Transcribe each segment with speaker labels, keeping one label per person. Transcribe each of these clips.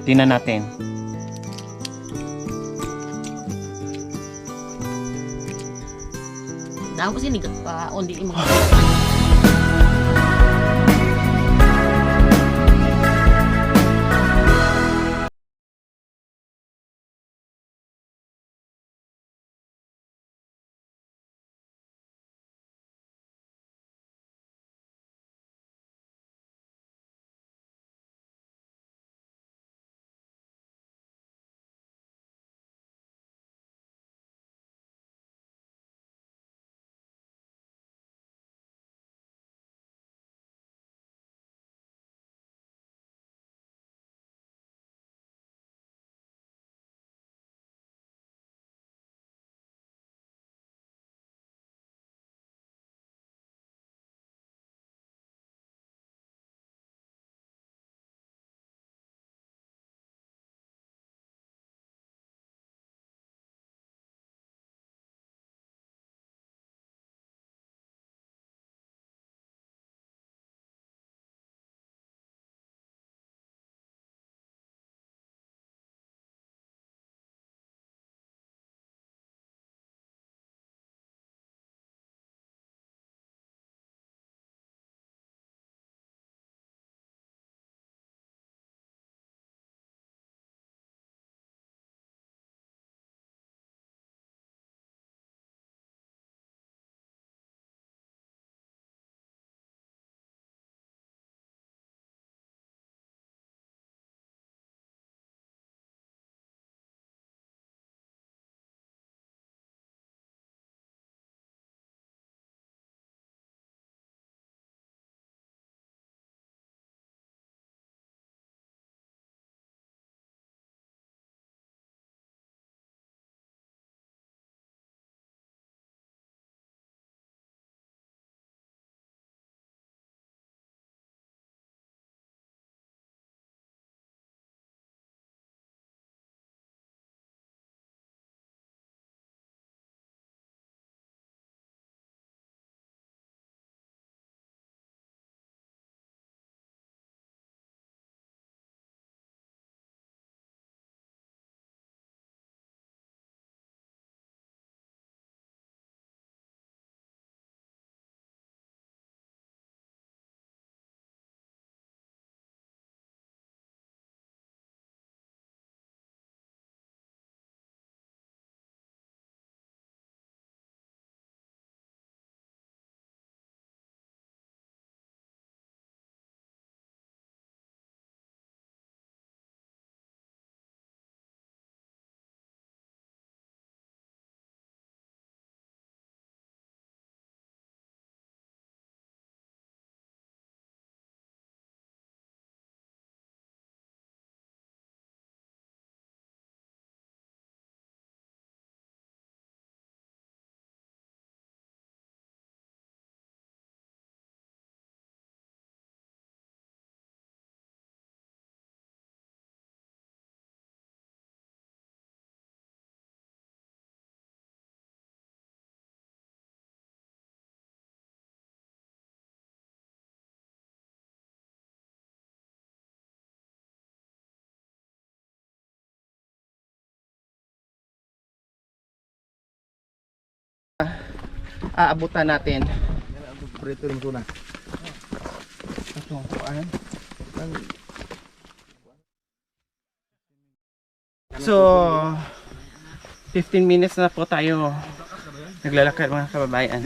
Speaker 1: Tingnan natin.
Speaker 2: Dahon ko sinigat pa. O, hindi mo.
Speaker 1: Aabutan natin.
Speaker 3: Prito mo muna.
Speaker 1: Itong kuan. So 15 minutes na po tayo naglalakad mga kababayan.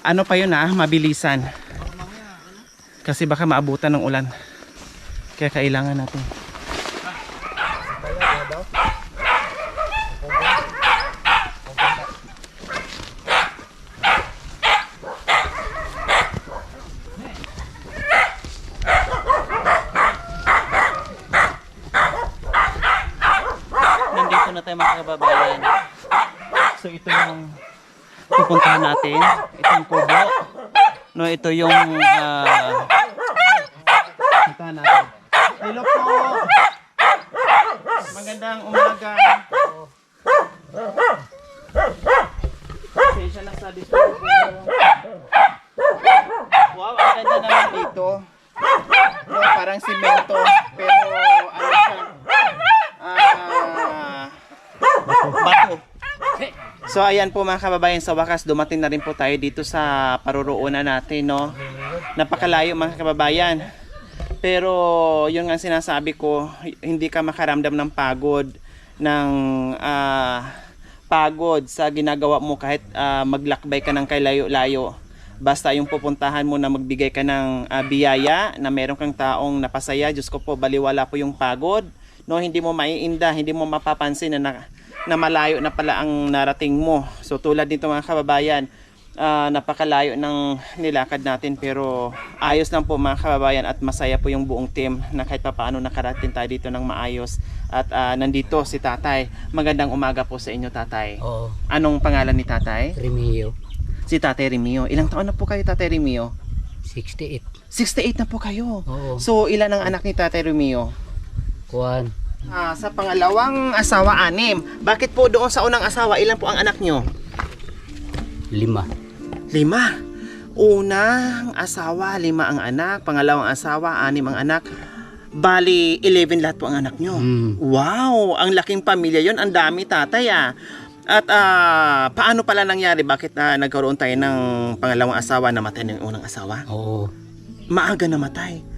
Speaker 1: Ano pa yun mabilisan. Kasi baka maabutan ng ulan. Kaya kailangan natin. Nandito na tayo mga kababayan. So ito yung pupuntahan natin. Itong kubo. No, ito yung puntahan natin. Hello po. Magandang umaga. Pasensya na sa disturbo. Wow, ang ganda naman dito. No, parang simento pero ano siya, So ayan po mga kababayan, sa wakas dumating na rin po tayo dito sa paroroonan natin, no. Napakalayo mga kababayan. Pero yun nga sinasabi ko, hindi ka makaramdam ng pagod pagod sa ginagawa mo kahit maglakbay ka ng kay layo-layo. Basta yung pupuntahan mo na magbigay ka ng biyaya na meron kang taong napasaya, Diyos ko po, baliwala po yung pagod. No, hindi mo maiinda, hindi mo mapapansin na malayo na pala ang narating mo. So tulad dito mga kababayan, napakalayo ng nilakad natin pero ayos lang po mga kababayan at masaya po yung buong team na kahit paano nakarating tayo dito ng maayos. At nandito si tatay. Magandang umaga po sa inyo, tatay.
Speaker 4: Oo,
Speaker 1: Anong pangalan ni tatay?
Speaker 4: Remio,
Speaker 1: Si tatay Remio. Ilang taon na po kayo, tatay Remio?
Speaker 4: 68.
Speaker 1: 68 na po kayo.
Speaker 4: Oo,
Speaker 1: So ilan ang anak ni tatay Remio?
Speaker 4: kuwan,
Speaker 1: Sa pangalawang asawa, 6. Bakit po doon sa unang asawa, ilan po ang anak nyo?
Speaker 4: 5.
Speaker 1: 5. Unang asawa, 5 ang anak. Pangalawang asawa, 6 ang anak. Bali, 11 lahat po ang anak nyo. Wow, ang laking pamilya yon. Ang dami, tatay At paano pala nangyari? Bakit nagkaroon tayo ng pangalawang asawa, namatay ng unang asawa?
Speaker 4: Oo,
Speaker 1: Maaga namatay.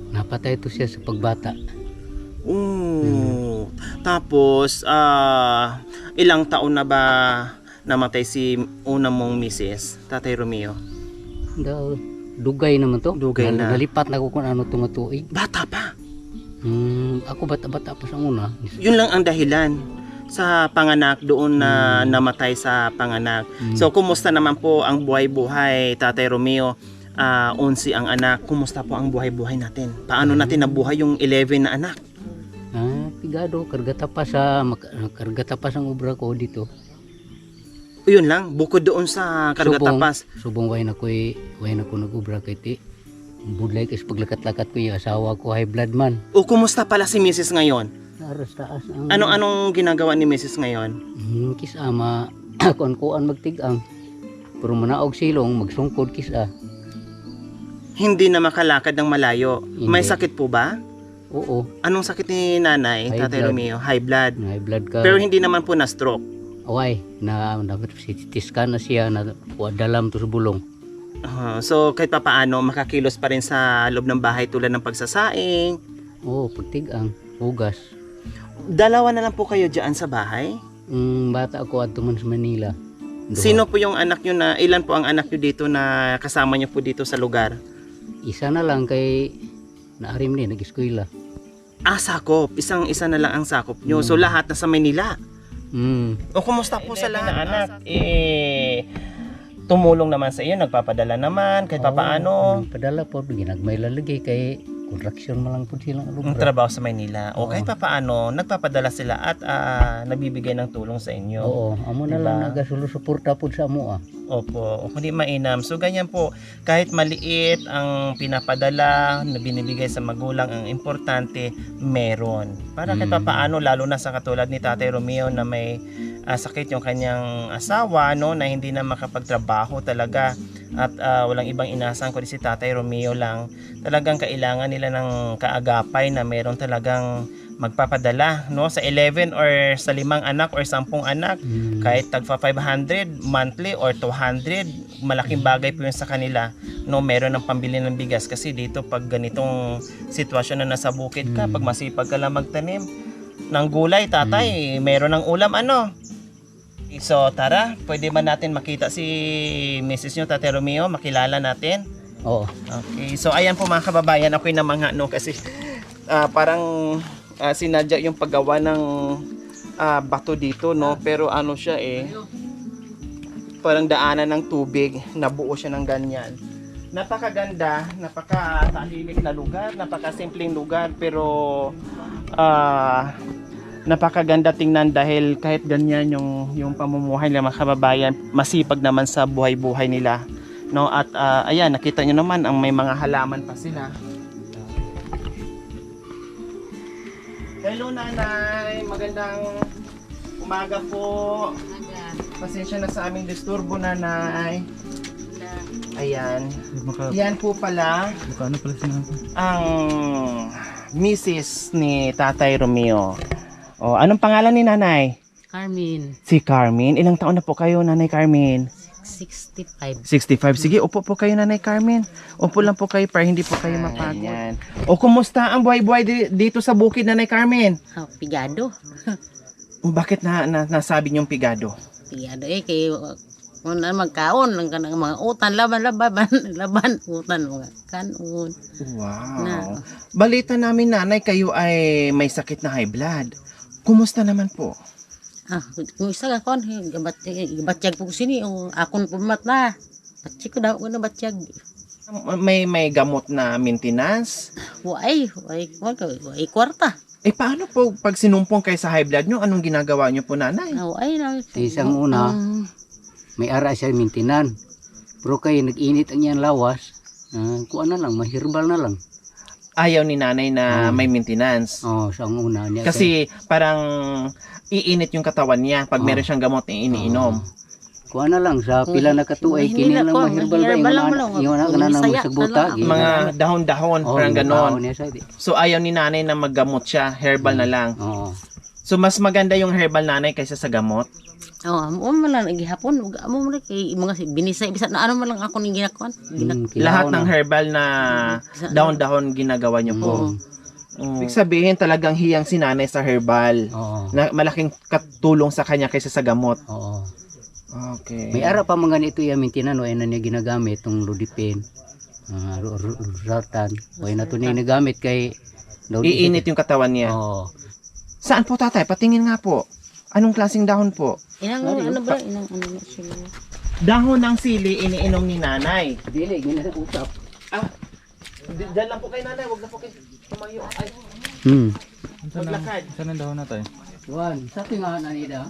Speaker 4: napatay ito siya sa pagbata.
Speaker 1: Tapos, ilang taon na ba namatay si una mong misis, tatay Romeo?
Speaker 4: Dugay naman to.
Speaker 1: Dugay na.
Speaker 4: Nalipat na ko kung ano itong tuig.
Speaker 1: Bata pa.
Speaker 4: Ako bata-bata pa sa una.
Speaker 1: Yun lang ang dahilan sa panganak doon na namatay sa panganak. So, kumusta naman po ang buhay-buhay, tatay Romeo? 11 ang anak. Kumusta po ang buhay-buhay natin? Paano natin nabuhay yung 11 na anak?
Speaker 4: Pigado, kargata pa ang obra ko dito.
Speaker 1: Yun lang, bukod doon sa Kargatapas.
Speaker 4: Subong way na ko nag-obra kay ti. Budlay kasi paglakat-lakat ko yung asawa ko high blood man.
Speaker 1: O kumusta pala si Mrs. ngayon?
Speaker 4: Naras taas ang
Speaker 1: Anong ginagawa ni Mrs. ngayon?
Speaker 4: kisama kuan magtigang. Pero manaog silong magsungkod kisa.
Speaker 1: Hindi na makalakad ng malayo.
Speaker 4: Hindi.
Speaker 1: May sakit po ba?
Speaker 4: Oo,
Speaker 1: Anong sakit ni nanay,
Speaker 4: High
Speaker 1: tatay
Speaker 4: blood.
Speaker 1: Romeo? High blood.
Speaker 4: high blood ka.
Speaker 1: Pero hindi naman po na stroke.
Speaker 4: Away na CT scan na siya na dalam to sa bulong.
Speaker 1: So kahit pa paano makakilos pa rin sa loob ng bahay tulad ng pagsasaing.
Speaker 4: Oo, pagtigang, hugas.
Speaker 1: Dalawa na lang po kayo diyan sa bahay?
Speaker 4: Bata ako adto man sa Manila. Duha.
Speaker 1: Sino po yung anak nyo ilan po ang anak nyo dito na kasama nyo po dito sa lugar?
Speaker 4: Isa na lang kay naarim ni nag-eskwela.
Speaker 1: Sakop. Isa na lang ang sakop nyo. So lahat nasa Manila. O kumusta po sa lahat? Anak, tumulong naman sa iyo, nagpapadala naman kahit papaano.
Speaker 4: Padala po, ginagmay lalagay kay contraction mo lang po silang
Speaker 1: Ang
Speaker 4: lugar.
Speaker 1: trabaho sa Maynila. O kahit papaano, nagpapadala sila at nabibigay ng tulong sa inyo.
Speaker 4: Oo, amo na
Speaker 1: Diba?
Speaker 4: lang nagasulo-suporta po sa amo
Speaker 1: Opo, hindi mainam. So ganyan po, kahit maliit ang pinapadala na binibigay sa magulang, ang importante meron. Para kahit papaano, lalo na sa katulad ni Tatay Romeo na may sakit yung kanyang asawa, no, na hindi na makapagtrabaho talaga at walang ibang inaasang kundi si Tatay Romeo lang. Talagang kailangan nila ng kaagapay na meron talagang magpapadala, no, sa 11 or sa 5 anak or 10 anak. Kahit tagpa 500 monthly or 200, malaking bagay po yun sa kanila, no, meron ng pambili ng bigas kasi dito pag ganitong sitwasyon na nasa bukid ka, pag masipag ka lang magtanim ng gulay, tatay, meron ng ulam, ano. So tara, pwede ba natin makita si Mrs. nyo, Tatay Romeo? Makilala natin?
Speaker 4: Oo.
Speaker 1: Okay, so ayan po mga kababayan, ako'y namangha, no, kasi parang sinadya yung paggawa ng bato dito, no, pero ano siya parang daanan ng tubig, nabuo siya ng ganyan. Napakaganda, napakatahimik na lugar, napakasimpleng lugar, pero napakaganda tingnan dahil kahit ganyan yung pamumuhay ng mga kababayan, masipag naman sa buhay-buhay nila, no, at ayan, nakita nyo naman ang may mga halaman pa sila. Hello nanay, magandang umaga po. Pasensya na sa aming disturbo, nanay. Ayan. Yan po pala ang Mrs. ni Tatay Romeo. Anong pangalan ni nanay?
Speaker 2: Carmen,
Speaker 1: Si Carmen. Ilang taon na po kayo, Nanay Carmen?
Speaker 2: 65.
Speaker 1: 65. Sige, upo po kayo, Nanay Carmen. Upo lang po kayo para hindi po kayo mapagod. O, kumusta ang buhay-buhay dito sa bukid, Nanay Carmen?
Speaker 2: Oh, pigado.
Speaker 1: O, bakit nasabi niyong pigado?
Speaker 2: Pigado kay kung na magkaon lang ka ng mga utan, laban, utan, mga kanon.
Speaker 1: Wow.
Speaker 2: Na.
Speaker 1: Balita namin, Nanay, kayo ay may sakit na high blood. Kumusta naman po?
Speaker 2: Kung isa ka kon, gabatyag po sini, akon pumat na. Batyag ko daw ko na batyag.
Speaker 1: May gamot na maintenance?
Speaker 2: Way, kwarta.
Speaker 1: Paano po pag sinumpong kayo sa high blood nyo, anong ginagawa nyo po, Nanay?
Speaker 2: Way na.
Speaker 4: Isang una, may ara siya mintinan. Pero kayo nag-init ang yan lawas, kuha na lang, mahirbal na lang.
Speaker 1: Ayaw ni Nanay na may maintenance.
Speaker 4: Sa una niya.
Speaker 1: Kasi parang iinit yung katawan niya pag meron siyang gamot na iniinom.
Speaker 4: Kuha na lang, sa pila na katuay, kini lang mahirbal ba yung anak na nang masagbuta.
Speaker 1: Mga dahon-dahon, parang ganon.
Speaker 4: niya sa di.
Speaker 1: So ayaw ni Nanay na maggamot siya, herbal na lang.
Speaker 4: Oo.
Speaker 1: So mas maganda yung herbal, Nanay, kaysa sa gamot?
Speaker 2: Amo man lang gihapon, amo man kay mga binisay bisan na ano man lang ako ning ginakuan.
Speaker 1: Lahat ng herbal na dahon-dahon ginagawa niyo po. Ibig sabihin talagang hiyang si Nanay sa herbal.
Speaker 4: Oo.
Speaker 1: Na malaking katulong sa kanya kaysa sa gamot.
Speaker 4: Oo.
Speaker 1: Okay.
Speaker 4: May ara pa mga nito yung mintinan, ay na niya ginagamit, itong Ludipin, Rortan, ay na ito niya ginagamit kay
Speaker 1: Iinit yung katawan niya.
Speaker 4: Oo.
Speaker 1: Saan po, tatay? Patingin nga po. Anong klaseng dahon po?
Speaker 2: Inang ano ba? Inang ano na siya.
Speaker 1: Dahon ng sili iniinom ni Nanay.
Speaker 4: Dili, ginausap.
Speaker 1: Diyan lang po kay Nanay, wag na po kayo tumayo. Ay, maglakad.
Speaker 3: Saan ang dahon na tayo?
Speaker 4: Juan, sa tinga na nida.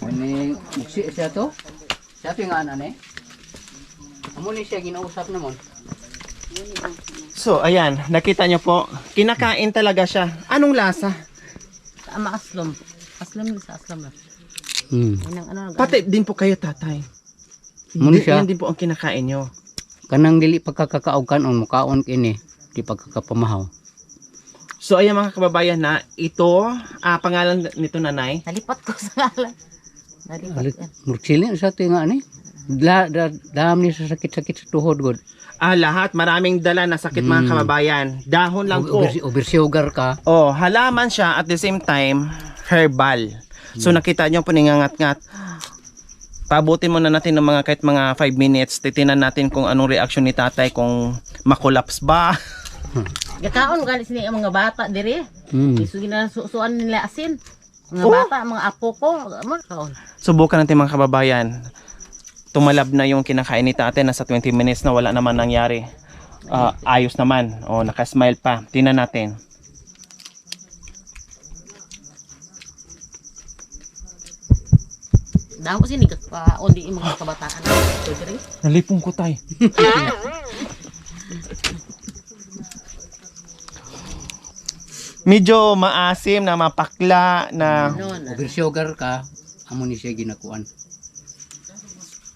Speaker 4: Ani, muksi siya to? Sa tinga na ni? Amo ni siya ginausap naman.
Speaker 1: So, ayan, nakita niyo po, kinakain talaga siya. Anong lasa?
Speaker 2: Ama aslom. Aslom sa aslom na. Inang ano
Speaker 1: Pati din po kayo, tatay.
Speaker 4: Muna siya.
Speaker 1: Yan din po ang kinakain nyo.
Speaker 4: Kanang dili pagkakakaog kanon mukaon kini, di pagkakapamahaw.
Speaker 1: So, ayan mga kababayan na, ito, pangalan nito, Nanay.
Speaker 2: nalipat ko sa ngalan. Nalipat.
Speaker 4: Mursilin sa tinga ni. Daham ni sa sakit-sakit sa tuhod god.
Speaker 1: Lahat, maraming dala na sakit mga kababayan. Dahon lang po.
Speaker 4: Oversugar ka.
Speaker 1: Halaman siya at the same time, herbal. So nakita nyo po ningangat-ngat. Pabutin muna natin ng mga kahit mga 5 minutes. Titinan natin kung anong reaction ni tatay, kung makulaps ba.
Speaker 2: Gakaon gali sini ang mga bata diri. Isugi na susuan nila asin. Mga bata, mga apo ko, kaon.
Speaker 1: Subukan natin mga kababayan. Tumalab na yung kinakain ni tatay, nasa 20 minutes na wala naman nangyari. Ayos naman. Nakasmile pa. Tingnan natin.
Speaker 2: Damo sini ondi mga kabataan. Diri.
Speaker 1: Nalipong ko tay. Medyo maasim na mapakla na
Speaker 4: Oversugar ka, amo ni siya ginakuan.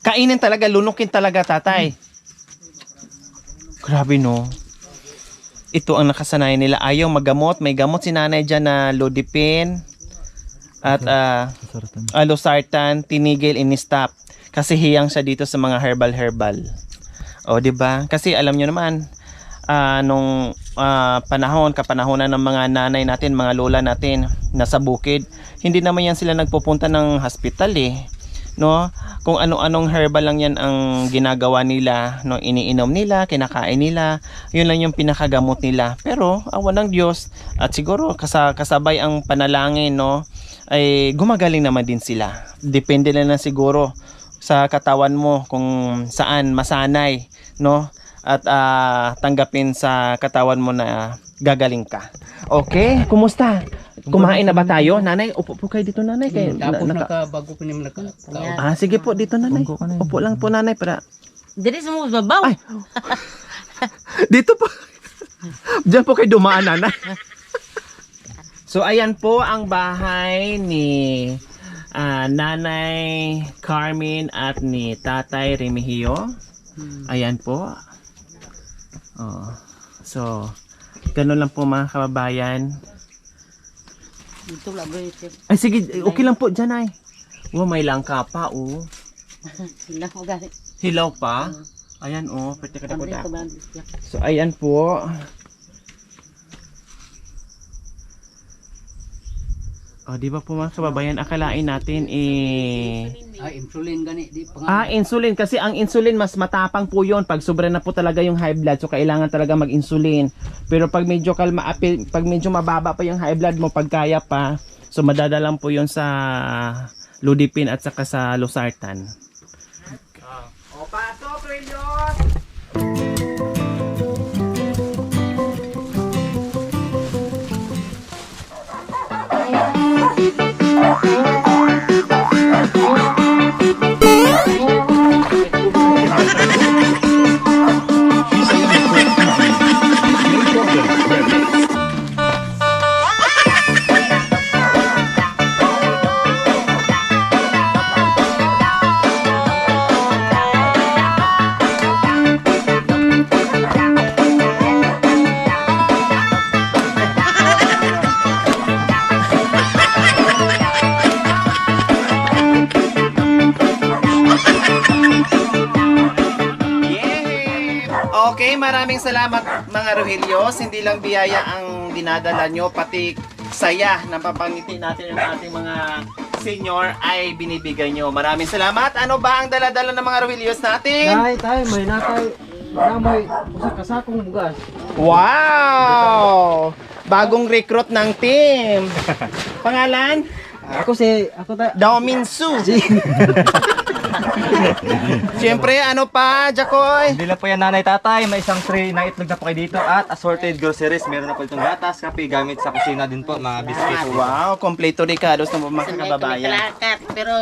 Speaker 1: kainin talaga, lunukin talaga, tatay. Grabe no. Ito ang nakasanayan nila. Ayaw maggamot. May gamot si Nanay dyan na Lodipin at Losartan. Tinigil, in-stop. Kasi hiyang siya dito sa mga herbal. O, diba? Kasi alam nyo naman, nung kapanahonan ng mga nanay natin, mga lola natin nasa bukid, hindi naman yan sila nagpupunta ng hospital no? Kung ano-anong herbal lang yan ang ginagawa nila, no? Iniinom nila, kinakain nila, yun lang yung pinakagamot nila. Pero awa ng Diyos at siguro kasabay ang panalangin, no? Ay gumagaling naman din sila. Depende na siguro sa katawan mo kung saan masanay, no? At tanggapin sa katawan mo na gagaling ka. Okay, kumusta? Kumain na ba tayo? Nanay, upo po kayo dito, Nanay.
Speaker 4: Tapos bago pa naman
Speaker 1: Sige po, dito, Nanay. Upo lang po, Nanay, para...
Speaker 2: Diri sa mga babaw.
Speaker 1: Ay! Dito po. Diyan po kayo dumaan, Nanay. So, ayan po ang bahay ni Nanay Carmen at ni Tatay Remigio. Ayan po. So, ganun lang po mga kababayan.
Speaker 2: Dito lang ba ito?
Speaker 1: Ay sige, okay lang po dyan ay. Wow, may langka pa oh.
Speaker 2: Sila ko gali.
Speaker 1: Hilaw pa. Ayan oh, pwede ka
Speaker 2: Pamili
Speaker 1: na
Speaker 2: ko
Speaker 1: po.
Speaker 2: ba?
Speaker 1: So ayan po. Oh, di ba po mga kababayan, akalain natin
Speaker 4: Insulin gani di pa.
Speaker 1: insulin kasi ang insulin mas matapang po 'yon pag sobra na po talaga yung high blood. So kailangan talaga mag-insulin. Pero pag medyo pag medyo mababa pa yung high blood mo, pag kaya pa, so madadalang po 'yon sa Ludipin at saka sa Losartan. O pasok, Relios! Okay, maraming salamat mga Rohelios. Hindi lang biyaya ang dinadala nyo, pati saya na papangiti natin yung ating mga senior ay binibigay nyo. Maraming salamat. Ano ba ang daladala ng mga Rohelios natin?
Speaker 3: Tay, may natay. May kasakong bugas.
Speaker 1: Wow! Bagong recruit ng team. Pangalan?
Speaker 3: Ako ta.
Speaker 1: Daominsu. Siyempre, ano pa, Jacoy?
Speaker 5: Hindi lang po yan nanay tatay, may isang tray na itlog na po kayo dito at assorted groceries. Meron na po itong gatas, kape, gamit sa kusina din po, mga biscuit.
Speaker 1: Wow, kompleto Ricardos ng mga kababayan.
Speaker 2: Kalakat, pero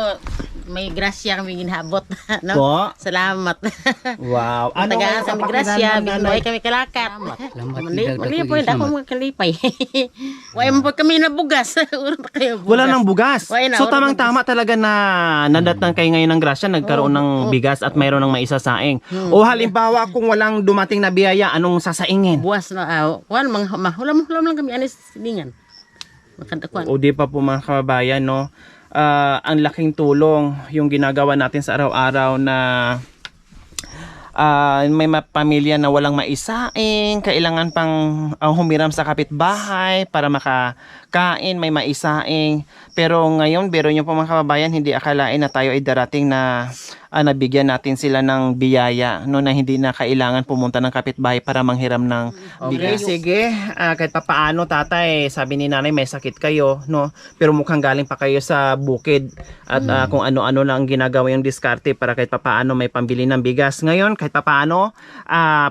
Speaker 2: may grasya kami ginhabot. No?
Speaker 1: Po?
Speaker 2: Salamat.
Speaker 1: Wow. Ano
Speaker 2: Tagaan sa may grasya, binuhay kami kalakat.
Speaker 4: Salamat,
Speaker 2: Mali
Speaker 4: dagdag
Speaker 2: po,
Speaker 4: ko
Speaker 2: ako mga kalipay. Wala mo po kami nabugas. Urang pa kayo bugas.
Speaker 1: Wala nang bugas.
Speaker 2: Wala na,
Speaker 1: So
Speaker 2: wala
Speaker 1: tamang-tama talaga na nadatnan kayo ngayon ng grasya, nagkaroon ng bigas at mayroon ng maisasaing. O halimbawa kung walang dumating na biyaya, anong sasaingin?
Speaker 2: Buwas na, wala, hulam lang kami, anis, silingan. Makadakuan.
Speaker 1: O di pa po mga kababayan, no? Ang laking tulong yung ginagawa natin sa araw-araw na may pamilya na walang maisaing, kailangan pang humiram sa kapitbahay para makakain, may maisaing. Pero ngayon, biro nyo po mga kababayan, hindi akalain na tayo ay darating na nabigyan natin sila ng biyaya, no, na hindi na kailangan pumunta ng kapitbahay para manghiram ng bigas. Sige, kahit papaano tatay, sabi ni nanay may sakit kayo, no, pero mukhang galing pa kayo sa bukid at kung ano-ano lang ginagawa yung diskarte para kahit papaano may pambili ng bigas. Ngayon, kahit papaano,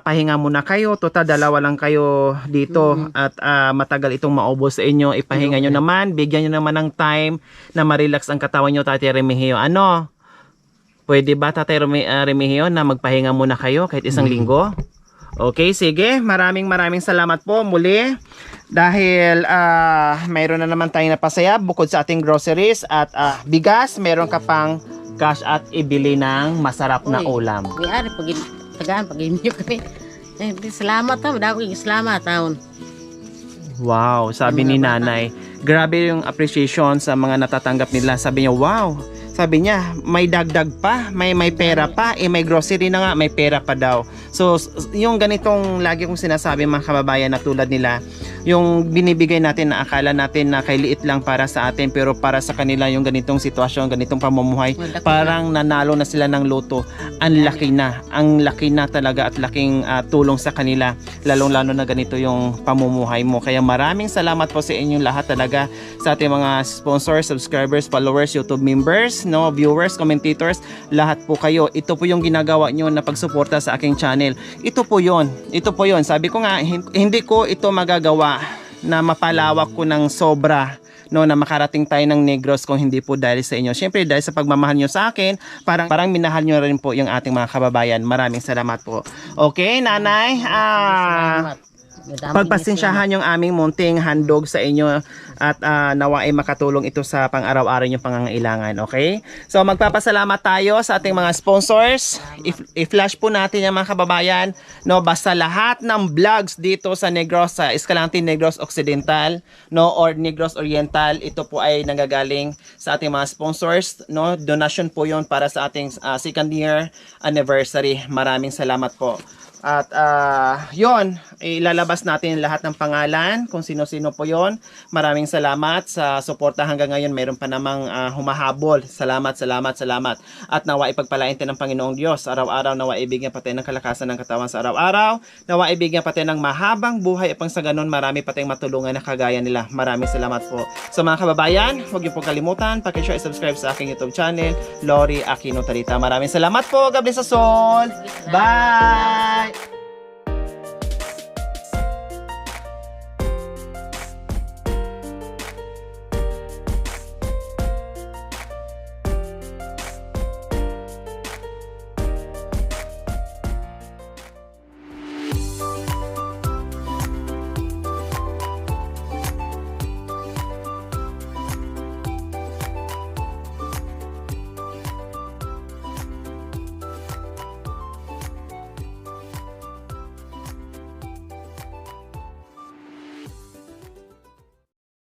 Speaker 1: pahinga muna kayo, total dalawa lang kayo dito at matagal itong maubos sa inyo, ipahinga nyo naman, bigyan nyo naman ng time na ma-relax ang katawan nyo, Tatay Remigio. Ano? Pwede ba, Tatay Remigio, na magpahinga muna kayo kahit isang linggo? Okay, sige. Maraming salamat po muli. Dahil mayroon na naman tayong napasaya bukod sa ating groceries at bigas, mayroon ka pang cash at ibili ng masarap na ulam.
Speaker 2: May ari, tagaan, pag-inyo kami. Salamat ha, madawag salamat taon.
Speaker 1: Wow, sabi ni nanay. Grabe yung appreciation sa mga natatanggap nila. Sabi niya, wow. Sabi niya, may dagdag pa, may pera pa, may grocery na nga, may pera pa daw. So, yung ganitong lagi kong sinasabi mga kababayan na tulad nila, yung binibigay natin na akala natin na kay liit lang para sa atin, pero para sa kanila yung ganitong sitwasyon, ganitong pamumuhay, parang nanalo na sila ng loto. Ang laki na talaga at laking tulong sa kanila, lalong-lalo na ganito yung pamumuhay mo. Kaya maraming salamat po sa inyong lahat talaga, sa ating mga sponsors, subscribers, followers, YouTube members, no, viewers, commentators, lahat po kayo. Ito po yung ginagawa nyo na pagsuporta sa aking channel. Ito po yon. Sabi ko nga, hindi ko ito magagawa na mapalawak ko ng sobra, no, na makarating tayo ng Negros kung hindi po dahil sa inyo. Siyempre dahil sa pagmamahal nyo sa akin, parang minahal nyo rin po yung ating mga kababayan. Maraming salamat po. Okay, nanay. Pagpasensyahan yung aming munting handog sa inyo at nawa ay makatulong ito sa pang-araw-araw yung pangangailangan, okay? So magpapasalamat tayo sa ating mga sponsors. I-flash po natin yung mga kababayan, no, basta lahat ng vlogs dito sa Negros, sa Escalante Negros Occidental, no, or Negros Oriental, ito po ay nanggagaling sa ating mga sponsors, no? Donation po 'yon para sa ating second year anniversary. Maraming salamat po. At yon, ilalabas natin lahat ng pangalan kung sino-sino po yon. Maraming salamat sa suporta hanggang ngayon. Mayroon pa namang humahabol. Salamat. At nawa ipagpalain tayo ng Panginoong Diyos. Araw-araw nawa ibigyan pa tayo ng kalakasan ng katawan sa araw-araw. Nawa ibigyan pa tayo ng mahabang buhay upang sa ganun marami pa tayong matulungan na kagaya nila. Maraming salamat po. So mga kababayan, huwag niyo po kalimutan, paki-share at subscribe sa aking YouTube channel, Lori Aquino Tarita. Maraming salamat po. God bless us all. Bye!